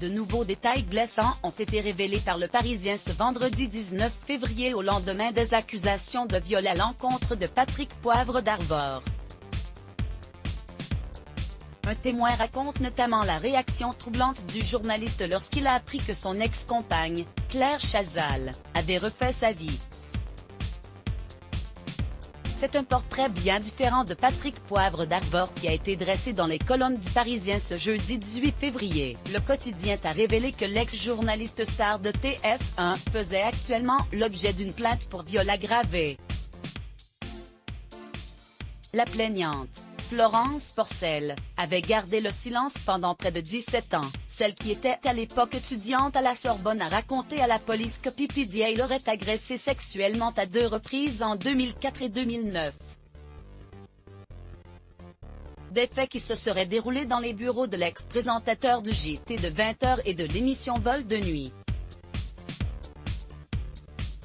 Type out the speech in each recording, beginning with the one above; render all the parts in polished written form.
De nouveaux détails glaçants ont été révélés par Le Parisien ce vendredi 19 février au lendemain des accusations de viol à l'encontre de Patrick Poivre d'Arvor. Un témoin raconte notamment la réaction troublante du journaliste lorsqu'il a appris que son ex-compagne, Claire Chazal, avait refait sa vie. C'est un portrait bien différent de Patrick Poivre d'Arvor qui a été dressé dans les colonnes du Parisien ce jeudi 18 février. Le quotidien a révélé que l'ex-journaliste star de TF1 faisait actuellement l'objet d'une plainte pour viol aggravé. La plaignante, Florence Porcel, avait gardé le silence pendant près de 17 ans. Celle qui était à l'époque étudiante à la Sorbonne a raconté à la police que PPDA l'aurait agressée sexuellement à 2 reprises en 2004 et 2009. Des faits qui se seraient déroulés dans les bureaux de l'ex-présentateur du JT de 20h et de l'émission Vol de nuit.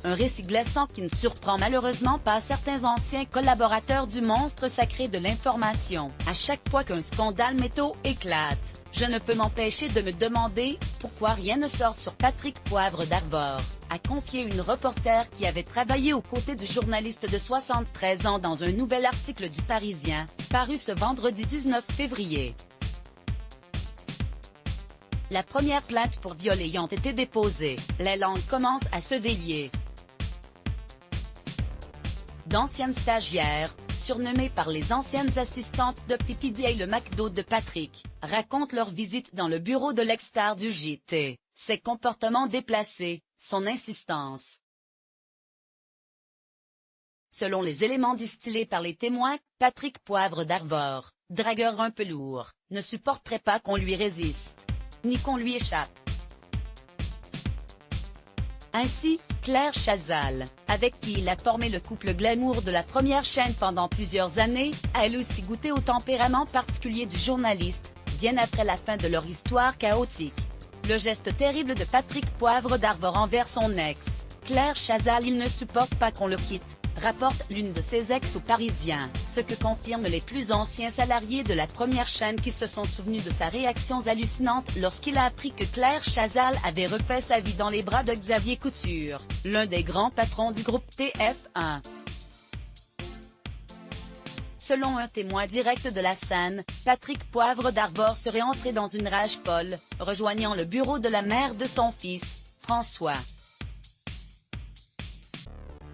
Un récit glaçant qui ne surprend malheureusement pas certains anciens collaborateurs du monstre sacré de l'information. À chaque fois qu'un scandale métaux éclate, je ne peux m'empêcher de me demander pourquoi rien ne sort sur Patrick Poivre d'Arvor, a confié une reporter qui avait travaillé aux côtés du journaliste de 73 ans dans un nouvel article du Parisien, paru ce vendredi 19 février. La première plainte pour viol ayant été déposée, les langues commencent à se délier. D'anciennes stagiaires, surnommées par les anciennes assistantes de PPDA le McDo de Patrick, racontent leur visite dans le bureau de l'ex-star du JT, ses comportements déplacés, son insistance. Selon les éléments distillés par les témoins, Patrick Poivre d'Arvor, dragueur un peu lourd, ne supporterait pas qu'on lui résiste, ni qu'on lui échappe. Ainsi, Claire Chazal, avec qui il a formé le couple glamour de la première chaîne pendant plusieurs années, a elle aussi goûté au tempérament particulier du journaliste, bien après la fin de leur histoire chaotique. Le geste terrible de Patrick Poivre d'Arvor envers son ex, Claire Chazal, il ne supporte pas qu'on le quitte, rapporte l'une de ses ex au Parisien, ce que confirment les plus anciens salariés de la première chaîne qui se sont souvenus de sa réaction hallucinante lorsqu'il a appris que Claire Chazal avait refait sa vie dans les bras de Xavier Couture, l'un des grands patrons du groupe TF1. Selon un témoin direct de la scène, Patrick Poivre d'Arvor serait entré dans une rage folle, rejoignant le bureau de la mère de son fils, François.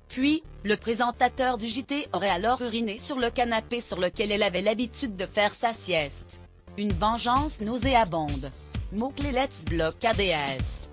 Puis, le présentateur du JT aurait alors uriné sur le canapé sur lequel elle avait l'habitude de faire sa sieste. Une vengeance nauséabonde. Mots-clés Let's Block ADS.